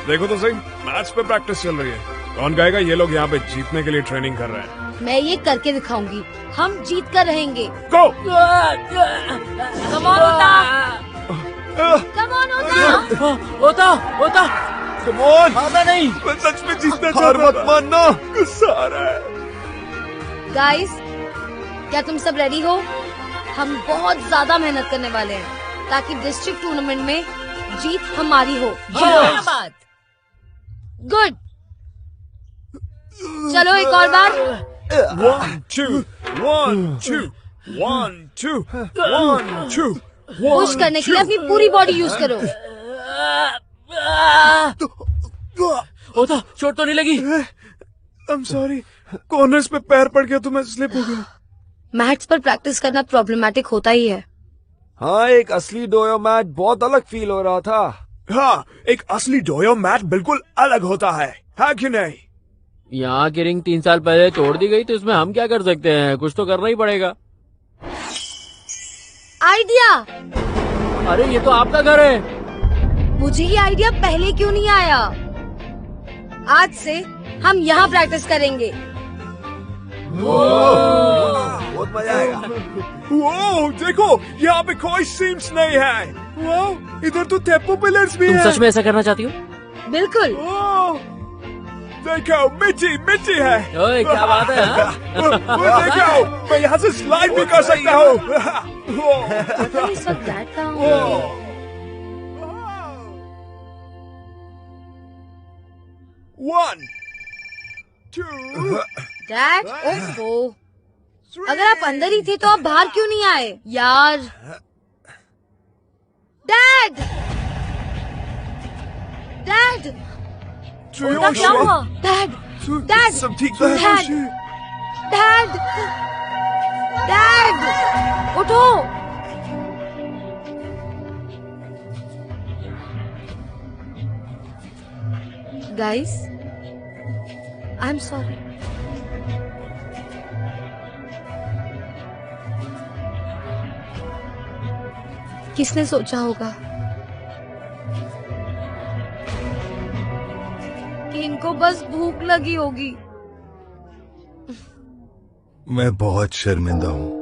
देखो तो सही, मैच पे प्रैक्टिस चल रही है। कौन कहेगा ये लोग यहाँ पे जीतने के लिए ट्रेनिंग कर रहे हैं। मैं ये करके दिखाऊंगी, हम जीत कर रहेंगे। गो! कम ऑन होता कम ऑन! आता नहीं। मैं सच में जीतना चाहता था। मानना, गुस्सा आ रहा है। गाइस, क्या तुम सब रेडी हो? हम बहुत ज्यादा मेहनत करने वाले हैं ताकि डिस्ट्रिक्ट टूर्नामेंट में जीत हमारी हो। बात। गुड, चलो एक और बार। 1 2 1 2 1 2 1 2 पुश करने के लिए अपनी पूरी बॉडी यूज करो। होता, चोट तो नहीं लगी? I'm sorry, कॉर्नर्स पे पैर पड़ गया तो मैं स्लिप हो गया। मैट्स पर प्रैक्टिस करना प्रॉब्लमेटिक होता ही है। हाँ, एक असली डोयो मैच बहुत अलग फील हो रहा था। हाँ, एक असली डोयो मैच बिल्कुल अलग होता है कि नहीं? यहाँ की रिंग 3 साल पहले तोड़ दी गई तो इसमें हम क्या कर सकते हैं? कुछ तो करना ही पड़ेगा। आइडिया! अरे ये तो आपका घर है। मुझे ये आइडिया पहले क्यों नहीं आया? आज से हम यहाँ प्रैक्टिस करेंगे। बहुत मजा आएगा। वो देखो, यहाँ पे कोई सीम्स नहीं है। वाह, इधर तो टेपो पिलर्स भी तुम है। सच में ऐसा करना चाहती हो? बिल्कुल। देखो, मिट्टी है। ओए, क्या बात है? हाँ? वो देखो, मैं यहाँ से स्लाइड भी कर सकता हूँ। पता नहीं इस वक्त डैड कहाँ होंगे। 1 2 डैड, ओफो, अगर आप अंदर ही थे तो आप बाहर क्यों नहीं आए? यार, डैड! डैड! उल्टा क्या हुआ? डैड! डैड! सब ठीक तो है? डैड! डैड! डैड! उठो! Guys, I am sorry. किसने सोचा होगा कि इनको बस भूख लगी होगी। मैं बहुत शर्मिंदा हूँ।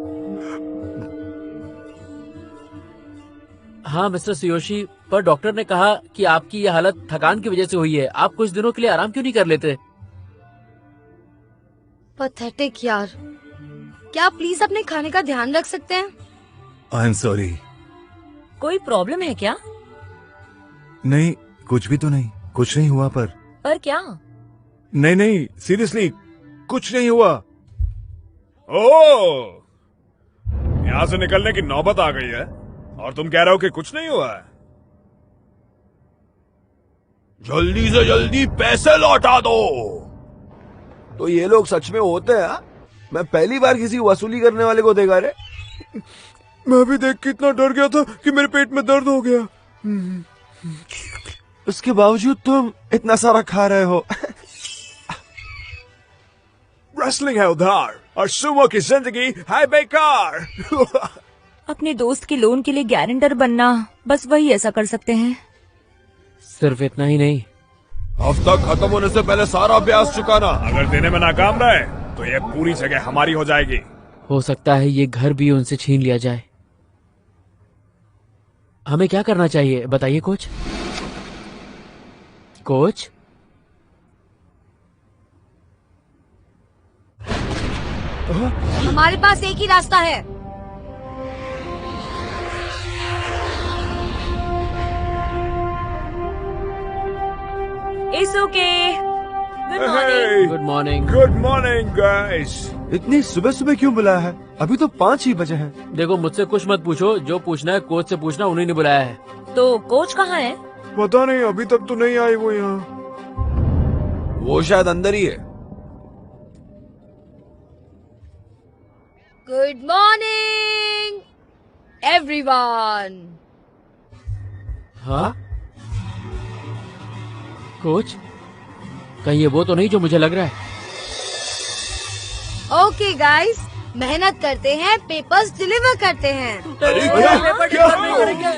हाँ मिस्टर सुयोशी, पर डॉक्टर ने कहा कि आपकी ये हालत थकान की वजह से हुई है। आप कुछ दिनों के लिए आराम क्यों नहीं कर लेते? पैथेटिक यार। क्या आप प्लीज अपने खाने का ध्यान रख सकते हैं? I am sorry. कोई प्रॉब्लम है क्या? नहीं, कुछ भी तो नहीं। कुछ नहीं हुआ पर क्या? नहीं, सीरियसली कुछ नहीं हुआ। ओह, यहाँ से निकलने की नौबत आ गई है और तुम कह रहे हो कि कुछ नहीं हुआ है। जल्दी से जल्दी पैसे लौटा दो। तो ये लोग सच में होते हैं? हाँ? मैं पहली बार किसी वसूली करने वाले को देखा रे। मैं भी देख के इतना डर गया था कि मेरे पेट में दर्द हो गया। उसके बावजूद तुम इतना सारा खा रहे हो। रेसलिंग है उधार और सुमो की जिंदगी है बेकार। अपने दोस्त के लोन के लिए गारंटर बनना, बस वही ऐसा कर सकते हैं। सिर्फ इतना ही नहीं, हफ्ता खत्म होने से पहले सारा ब्याज चुकाना। अगर देने में नाकाम रहे तो ये पूरी जगह हमारी हो जाएगी। हो सकता है ये घर भी उनसे छीन लिया जाए। हमें क्या करना चाहिए बताइए कोच? कोच? हमारे पास एक ही रास्ता है। It's okay. Good morning. Good morning. Good morning guys. इतनी सुबह सुबह क्यों बुलाया है? अभी तो 5 ही बजे हैं। देखो, मुझसे कुछ मत पूछो, जो पूछना है कोच से पूछना, उन्हीं ने बुलाया है। तो कोच कहाँ है? पता नहीं, अभी तक तो नहीं आई वो यहाँ। वो शायद अंदर ही है। Good morning everyone. हाँ कोच, कहीं ये वो तो नहीं जो मुझे लग रहा है? ओके गाइस, मेहनत करते हैं, पेपर्स डिलीवर करते हैं। अरे क्या?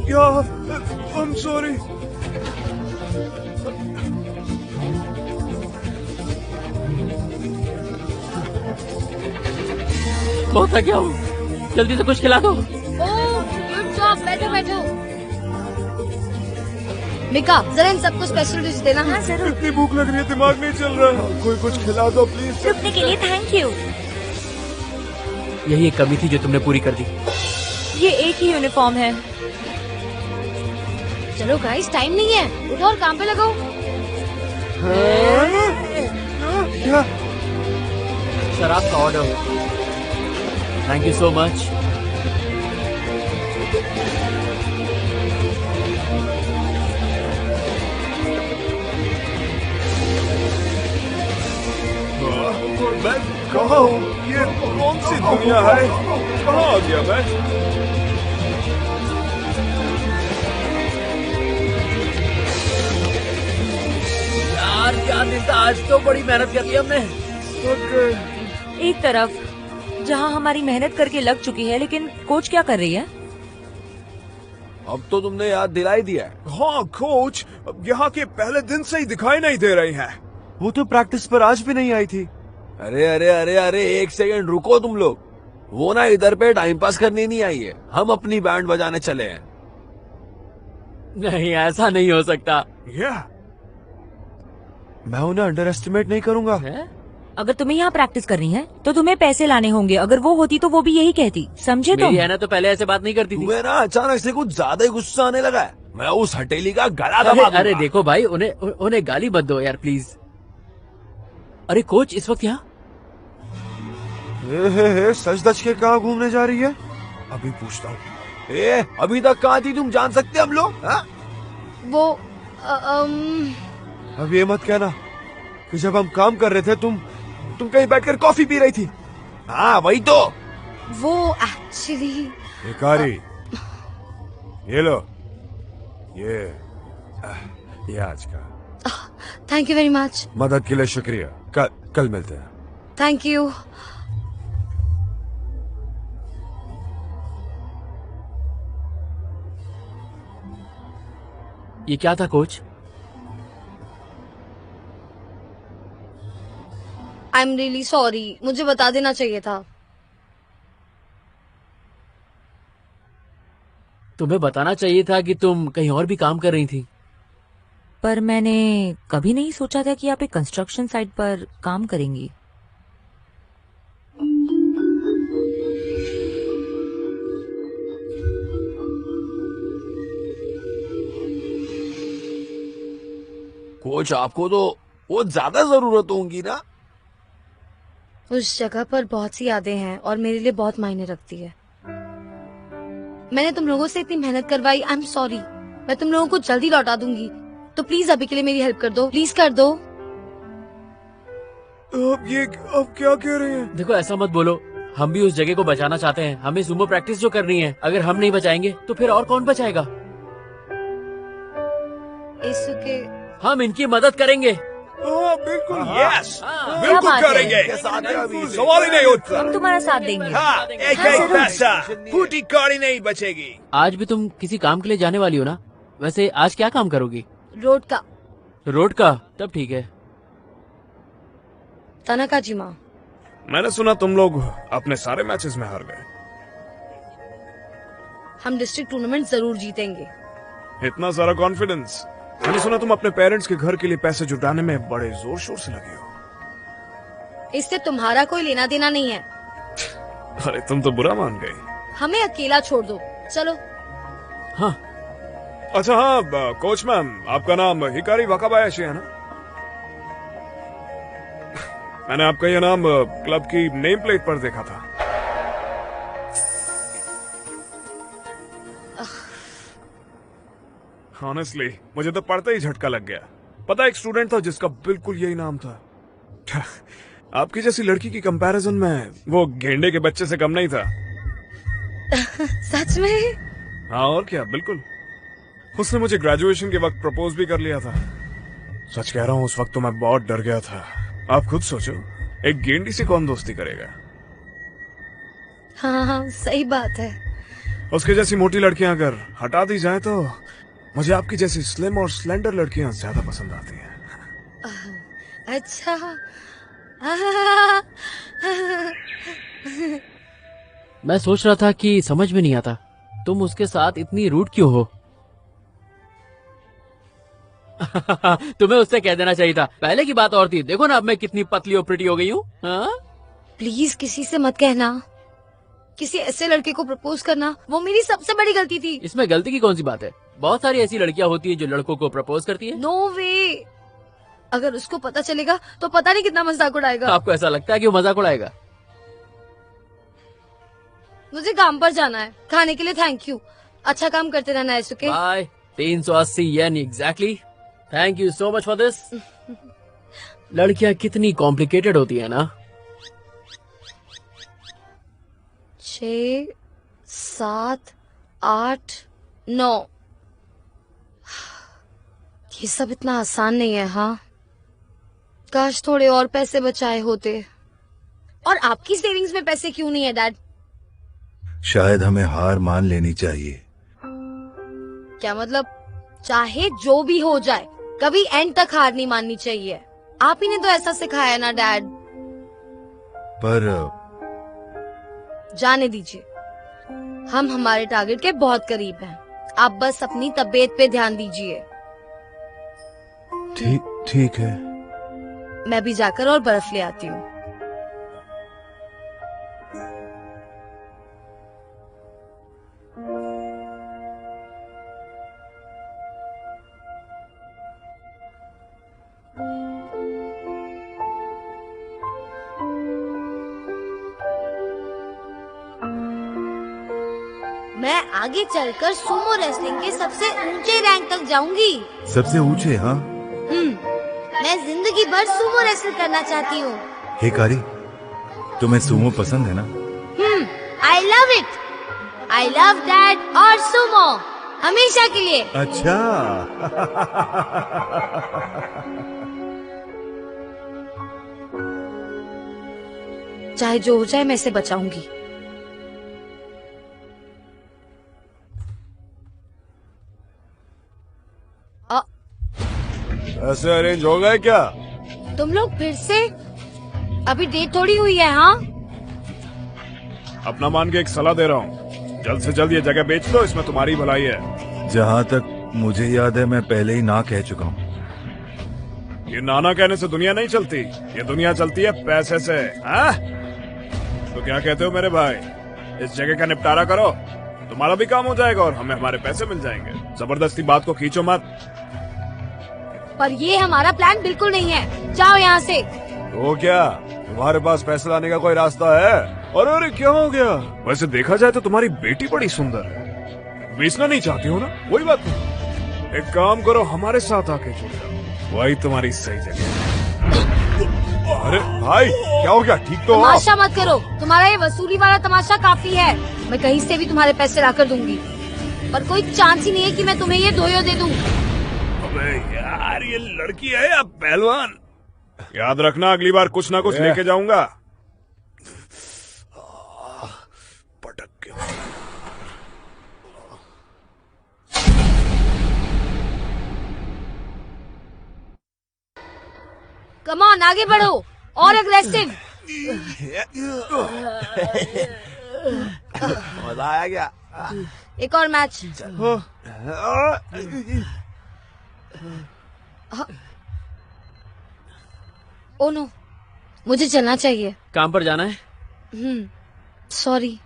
या I'm sorry. बहुत थक गया हूँ, जल्दी से कुछ खिला दो। ओह, गुड जॉब, बैठो बैठो। मिका, जरा इन सबको स्पेशल डिश देना। हाँ जरूर। इतनी भूख लग रही है, दिमाग नहीं चल रहा है। कोई कुछ खिला दो प्लीज। रुकने के लिए थैंक यू। यही एक कमी थी जो तुमने पूरी कर दी। ये एक ही यूनिफॉर्म है। चलो गाइस, टाइम नहीं है, उठो और काम पे लगो। क्या? शराब का order. Thank you so much. मैं कहाँ हूँ? ये कौन सी दुनिया है? कहाँ आ गया मैं? यार क्या दिन था, आज तो बड़ी मेहनत कर ली हमने। एक तरफ जहाँ हमारी मेहनत करके लग चुकी है, लेकिन कोच क्या कर रही है? अब तो तुमने याद दिला ही दिया है। हाँ कोच, यहाँ के पहले दिन से ही दिखाई नहीं दे रही हैं। वो तो प्रैक्टिस पर आज भी नहीं आई थी। अरे अरे अरे अरे, एक सेकंड रुको तुम लोग। वो ना इधर पे टाइम पास करने नहीं आई है, हम अपनी बैंड बजाने चले हैं। नहीं, ऐसा नहीं हो सकता मैं उन्हें अंडर एस्टिमेट नहीं करूंगा। है? अगर तुम्हें यहाँ प्रैक्टिस करनी है तो तुम्हें पैसे लाने होंगे। अगर वो होती तो वो भी यही कहती, समझे तुम? मेरी है ना, तो पहले ऐसे बात नहीं करती थी। तुम्हें ना अचानक से कुछ ज्यादा ही गुस्सा आने लगा है। मैं उस हटेली का गला अरे दबा अरे दूंगा। देखो भाई, उन्हें गाली मत दो यार प्लीज। अरे कोच इस वक्त यहाँ? सच दच के कहाँ घूमने जा रही है? अभी पूछता हूँ। अभी तक कहाँ थी तुम, जान सकते हम लोग? हाँ? वो अब ये मत कहना कि जब हम काम कर रहे थे तुम कहीं बैठकर कॉफी पी रही थी। हाँ वही तो। वो एक्चुअली भिखारी, ये लो, ये आज का। Thank you very much. मदद के लिए शुक्रिया। कल मिलते हैं। Thank you. ये क्या था coach? I am really sorry, मुझे बता देना चाहिए था। तुम्हें बताना चाहिए था कि तुम कहीं और भी काम कर रही थी। पर मैंने कभी नहीं सोचा था कि आप एक कंस्ट्रक्शन साइट पर काम करेंगी। कोच आपको तो वो ज्यादा जरूरत होगी ना। उस जगह पर बहुत सी यादें हैं और मेरे लिए बहुत मायने रखती है। मैंने तुम लोगों से इतनी मेहनत करवाई। I am sorry. मैं तुम लोगों को जल्दी लौटा दूंगी, तो प्लीज अभी के लिए मेरी हेल्प कर दो। प्लीज कर दो। अब क्या कह रहे हैं? देखो ऐसा मत बोलो, हम भी उस जगह को बचाना चाहते हैं। हमें सुमो प्रैक्टिस जो करनी है, अगर हम नहीं बचाएंगे तो फिर और कौन बचाएगा? इसके हम इनकी मदद करेंगे। हाँ बिल्कुल, यस हाँ। बिल्कुल क्या बात है? करेंगे। के साथ है अभी। सवाल ही नहीं उठता। हम तुम्हारा साथ देंगे। हाँ, एक हाँ, एक जरूर। पैसा फूटी कौड़ी नहीं बचेगी। आज भी तुम किसी काम के लिए जाने वाली हो ना? वैसे आज क्या काम करोगी? रोड का रोड का? तब ठीक है। तनाकाजिमा। मैंने सुना तुम लोग अपने सारे मैचेस में हार गए। हम डिस्ट्रिक्ट टूर्नामेंट जरूर जीतेंगे। इतना सारा कॉन्फिडेंस। मैंने सुना तुम अपने पेरेंट्स के घर के लिए पैसे जुटाने में बड़े जोर शोर से लगे हो। इससे तुम्हारा कोई लेना देना नहीं है। अरे तुम तो बुरा मान गई। हमें अकेला छोड़ दो, चलो। हाँ अच्छा हाँ कोच मैम, आपका नाम हिकारी वाकाबायाशी है ना? मैंने आपका यह नाम क्लब की नेम प्लेट पर देखा था। ऑनेस्टली मुझे तो पढ़ते ही झटका लग गया। पता एक स्टूडेंट था जिसका बिल्कुल यही नाम था। आपकी जैसी लड़की की कंपैरिजन में वो गेंडे के बच्चे से कम नहीं था। सच में? हाँ और क्या, बिल्कुल। उसने मुझे ग्रेजुएशन के वक्त प्रपोज भी कर लिया था। सच कह रहा हूँ, उस वक्त तो मैं बहुत डर गया था। आप खुद सोचो, एक गेंडी से कौन दोस्ती करेगा? हाँ हाँ, सही बात है। उसके जैसी मोटी लड़कियां अगर हटा दी जाए तो मुझे आपकी जैसी स्लिम और स्लेंडर लड़कियां ज्यादा पसंद आती हैं। अच्छा। मैं सोच रहा था कि समझ में नहीं आता तुम उसके साथ इतनी रूड क्यों हो। तुम्हें उससे कह देना चाहिए था, पहले की बात और थी। देखो ना अब मैं कितनी पतली और प्रिटी हो गई हूँ। हाँ? प्लीज किसी से मत कहना। किसी ऐसे लड़के को प्रपोज करना वो मेरी सबसे बड़ी गलती थी। इसमें गलती की कौन सी बात है? बहुत सारी ऐसी लड़कियां होती हैं जो लड़कों को प्रपोज करती है। नो वे। अगर उसको पता चलेगा तो पता नहीं कितना मजाक उड़ाएगा। आपको ऐसा लगता है कि वो मजाक उड़ाएगा? मुझे काम पर जाना है। खाने के लिए थैंक यू। अच्छा काम करते रहना है। Okay bye. 380 yen exactly. Thank you so much for this. लड़कियां कितनी कॉम्प्लिकेटेड होती है ना। 6, 7, 8, 9। ये सब इतना आसान नहीं है। हाँ, काश थोड़े और पैसे बचाए होते। और आपकी सेविंग्स में पैसे क्यों नहीं है डैड? शायद हमें हार मान लेनी चाहिए। क्या मतलब? चाहे जो भी हो जाए कभी एंड तक हार नहीं माननी चाहिए। आप ही ने तो ऐसा सिखाया ना डैड। पर जाने दीजिए, हम हमारे टारगेट के बहुत करीब हैं। आप बस अपनी तबीयत पे ध्यान दीजिए। ठीक है। मैं भी जाकर और बर्फ ले आती हूँ। मैं आगे चलकर सुमो रेसलिंग के सबसे ऊंचे रैंक तक जाऊंगी। सबसे ऊंचे? हाँ। मैं जिंदगी भर सुमो रेसल करना चाहती हूँ। हे कारी, तुम्हें सुमो पसंद है ना? I love it. I love dad और सुमो हमेशा के लिए। अच्छा। चाहे जो हो जाए मैं इसे बचाऊंगी। ऐसे अरेंज हो गए क्या? तुम लोग फिर से? अभी डेट थोड़ी हुई है। हाँ, अपना मान के एक सलाह दे रहा हूँ, जल्द से जल्द ये जगह बेच दो, इसमें तुम्हारी भलाई है। जहाँ तक मुझे याद है मैं पहले ही ना कह चुका हूँ। ये नाना कहने से दुनिया नहीं चलती, ये दुनिया चलती है पैसे से। हाँ? तो क्या कहते हो मेरे भाई, इस जगह का निपटारा करो, तुम्हारा भी काम हो जाएगा और हमें हमारे पैसे मिल जाएंगे। जबरदस्ती बात को खींचो मत। पर ये हमारा प्लान बिल्कुल नहीं है। जाओ यहाँ से। तो क्या तुम्हारे पास पैसे लाने का कोई रास्ता है? अरे क्या हो गया? वैसे देखा जाए तो तुम्हारी बेटी बड़ी सुंदर है। बेचना नहीं चाहती हो ना? कोई बात नहीं, एक काम करो, हमारे साथ आके जुड़ जाओ, वही तुम्हारी सही जगह है। अरे भाई क्या हो गया? ठीक तो हो? तमाशा मत करो, तुम्हारा ये वसूली वाला तमाशा काफी है। मैं कहीं से भी तुम्हारे पैसे लाकर दूंगी, पर कोई चांस ही नहीं है कि मैं तुम्हें ये दोयो दे दूं। अबे यार, ये लड़की है या पहलवान? याद रखना, अगली बार कुछ ना कुछ लेके जाऊंगा। पटक के कम ऑन, आगे बढ़ो और अग्रेसिव। मजा आया क्या? एक और मैच। ओ नो, मुझे चलना चाहिए। काम पर जाना है? सॉरी,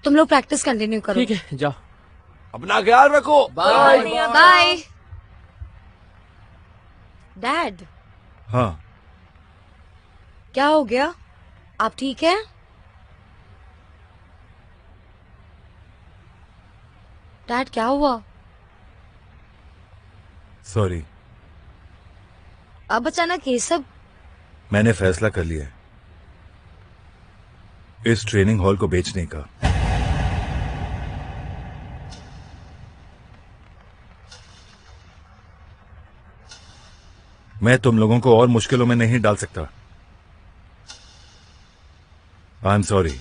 तुम लोग प्रैक्टिस कंटिन्यू करो। ठीक है, जाओ। अपना ख्याल रखो। बाय। बाय। डैड, हाँ। क्या हो गया? आप ठीक हैं? डैड क्या हुआ? सॉरी, अब अचानक ये सब? मैंने फैसला कर लिया है इस ट्रेनिंग हॉल को बेचने का। मैं तुम लोगों को और मुश्किलों में नहीं डाल सकता। I am sorry.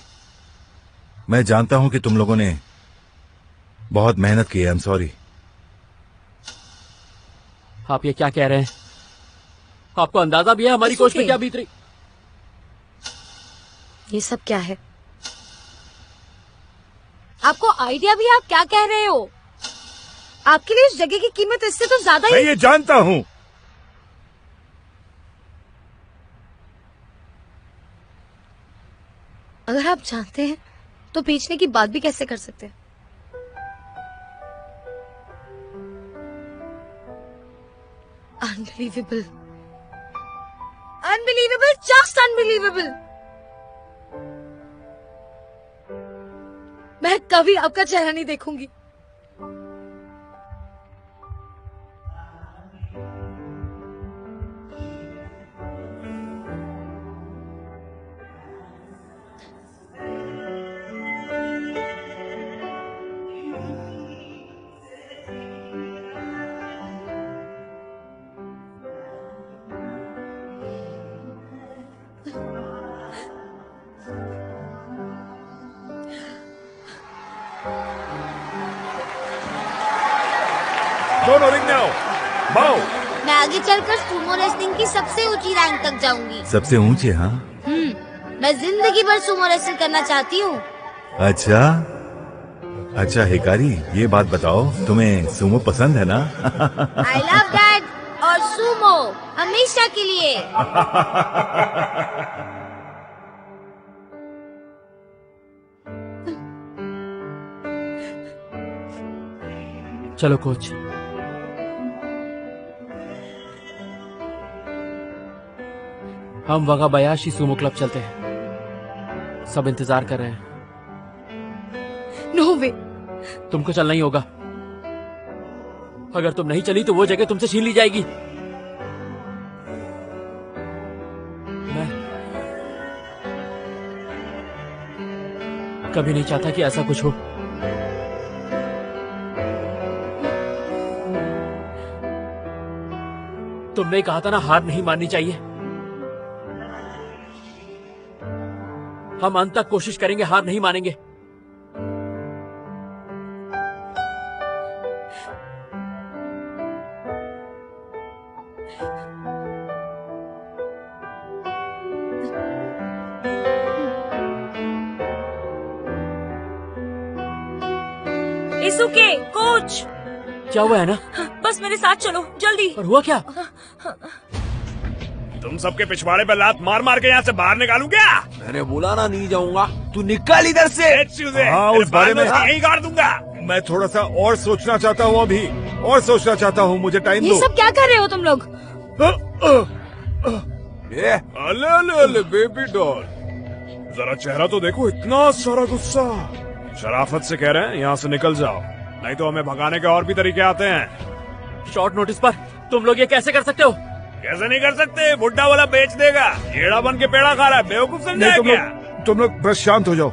मैं जानता हूं कि तुम लोगों ने बहुत मेहनत की है, आई एम सॉरी। आप ये क्या कह रहे हैं? आपको अंदाजा भी है हमारी कोच में क्या बीत रही? ये सब क्या है? आपको आइडिया भी है आप क्या कह रहे हो? आपके लिए इस जगह की कीमत इससे तो ज्यादा मैं ही। ये जानता हूँ। अगर आप जानते हैं तो बेचने की बात भी कैसे कर सकते हैं? Unbelievable, unbelievable, just unbelievable. मैं कभी आपका चेहरा नहीं देखूंगी। दोनों रिंग में आओ, बाओ। मैं आगे चलकर सुमो रेसलिंग की सबसे ऊंची रैंक तक जाऊंगी। सबसे ऊंचे? हाँ, मैं जिंदगी भर सुमो रेसलिंग करना चाहती हूँ। अच्छा अच्छा हिकारी, ये बात बताओ, तुम्हें सुमो पसंद है ना? आई लव डैड और सुमो हमेशा के लिए। चलो कोच, हम वगाबायाशी सुमो क्लब चलते हैं। सब इंतजार कर रहे हैं। नो वे। तुमको चलना ही होगा। अगर तुम नहीं चली तो वो जगह तुमसे छीन ली जाएगी। मैं कभी नहीं चाहता कि ऐसा कुछ हो। तुमने कहा था ना, हार नहीं माननी चाहिए। हम अंत तक कोशिश करेंगे, हार नहीं मानेंगे। इसुके, कोच। क्या हुआ है ना? बस मेरे साथ चलो, जल्दी। और हुआ क्या? तुम सबके पिछवाड़े पे लात मार मार के यहाँ से बाहर निकालूं क्या? मैंने बोला ना नहीं जाऊंगा। तू निकल इधर से। हाँ, उस बारे में यही गाड़ दूंगा। मैं थोड़ा सा और सोचना चाहता हूँ, अभी और सोचना चाहता हूँ, मुझे टाइम ये दो। सब क्या कर रहे हो तुम लोग? ये अले अले अले बेबी डॉल, जरा चेहरा तो देखो, इतना सारा गुस्सा। शराफत से कह रहे हैं यहाँ से निकल जाओ, नहीं तो हमें भगाने के और भी तरीके आते हैं। शॉर्ट नोटिस पर तुम लोग ये कैसे कर सकते हो? कैसे नहीं कर सकते? बुड्ढा वाला बेच देगा, येड़ा बन के पेड़ा खा रहा है, बेवकूफ समझा है क्या? तुम लोग बस शांत हो जाओ।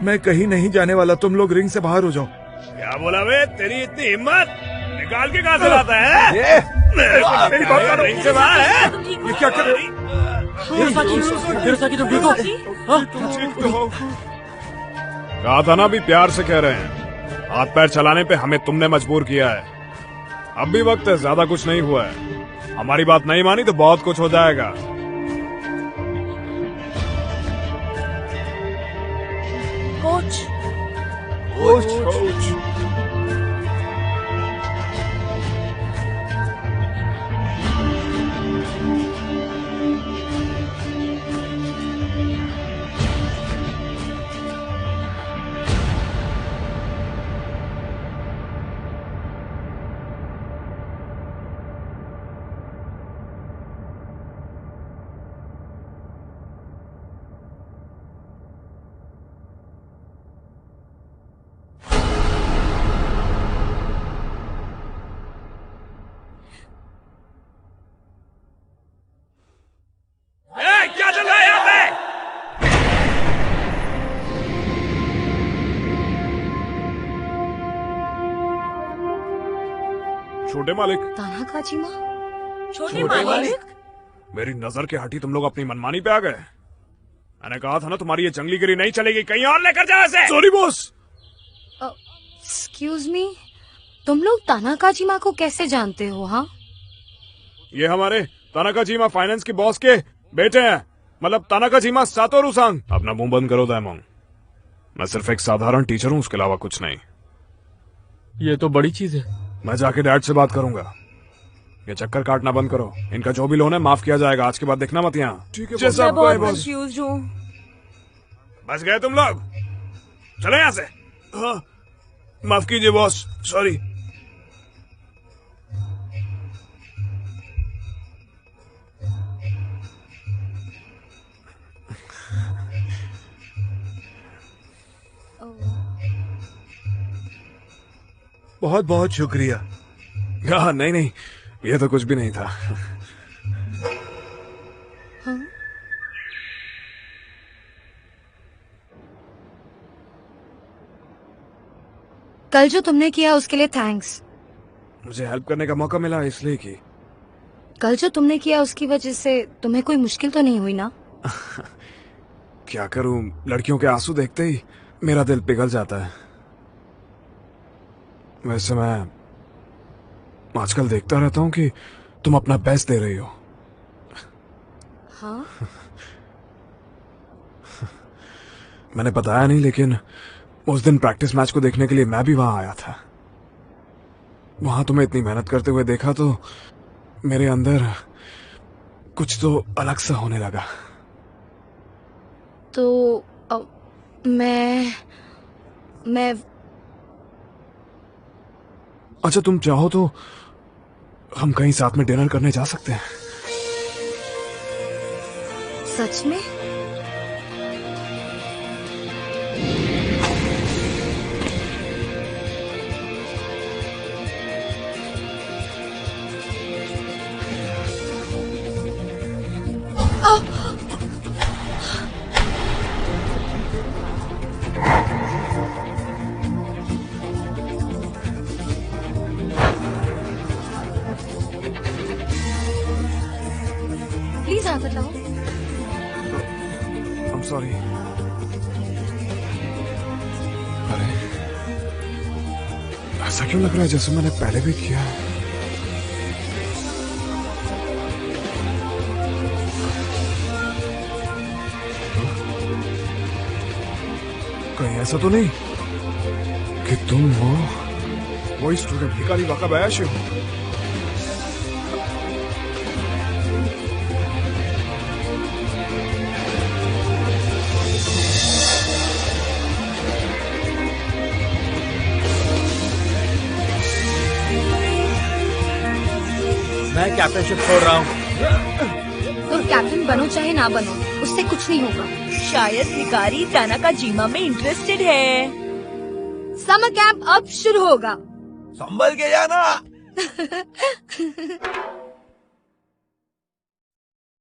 मैं कहीं नहीं जाने वाला, तुम लोग रिंग से बाहर हो जाओ। क्या बोला बे? तेरी इतनी हिम्मत, निकाल के कहाँ से लाता है? ये मेरी बात करो, रिंग से बाहर है? ये क्या कर रहे हिरोसाकी, तुम ठीक हो? हाँ? कहा था ना, भी प्यार से कह रहे हैं। हाथ पैर चलाने पे हमें तुमने मजबूर किया है। अब भी वक्त है, ज्यादा कुछ नहीं हुआ है। हमारी बात नहीं मानी तो बहुत कुछ हो जाएगा। Coach, coach. क्या चल रहा है यहाँ पे? छोटे मालिक, तानाकाजीमा? छोटे मालिक। मेरी नजर के हटी तुम लोग अपनी मनमानी पे आ गए। मैंने कहा था ना, तुम्हारी ये जंगलीगिरी नहीं चलेगी, कहीं और लेकर जाओ इसे। Sorry boss. एक्सक्यूज मी, तुम लोग तानाकाजीमा को कैसे जानते हो? हाँ, ये हमारे तानाकाजीमा फाइनेंस की बॉस के बेटे हैं, मतलब तानाकाजीमा सातोरू सांग। अपना मुंह बंद करो दायमोंग, मैं सिर्फ एक साधारण टीचर हूँ, उसके अलावा कुछ नहीं। ये तो बड़ी चीज है। मैं जाके डैड से बात करूंगा। ये चक्कर काटना बंद करो, इनका जो भी लोन है माफ किया जाएगा, आज के बाद दिखना मत यहाँ। ठीक है, मैं बहुत कंफ्यूज हूँ। बच गए तुम लोग, चलो यहाँ से। हाँ, माफ कीजिए बॉस, सॉरी। बहुत बहुत शुक्रिया। हाँ नहीं नहीं, ये तो कुछ भी नहीं था। कल जो तुमने किया उसके लिए थैंक्स। मुझे हेल्प करने का मौका मिला इसलिए कि कल जो तुमने किया उसकी वजह से तुम्हें कोई मुश्किल तो नहीं हुई ना? क्या करूं, लड़कियों के आंसू देखते ही मेरा दिल पिघल जाता है। वैसे मैं आजकल देखता रहता हूं कि तुम अपना बेस्ट दे रही हो। हाँ, मैंने बताया नहीं, लेकिन उस दिन प्रैक्टिस मैच को देखने के लिए मैं भी वहां आया था। वहां तुम्हें इतनी मेहनत करते हुए देखा तो मेरे अंदर कुछ तो अलग सा होने लगा। तो मैं अच्छा, तुम चाहो तो हम कहीं साथ में डिनर करने जा सकते हैं। सच में? प्लीज हाथ हटाओ। I'm sorry। अरे, ऐसा क्यों लग रहा है जैसे मैंने पहले भी किया है? कहीं ऐसा तो नहीं कि तुम वही स्टूडेंट हिकारी वाकाबायाशी हो? मैं कैप्टनशिप छोड़ रहा हूँ। तुम कैप्टन बनो चाहे ना बनो, उससे कुछ नहीं होगा। शायद हिकारी तानाकाजीमा में इंटरेस्टेड है। समर कैंप अब शुरू होगा। संभल के जाना।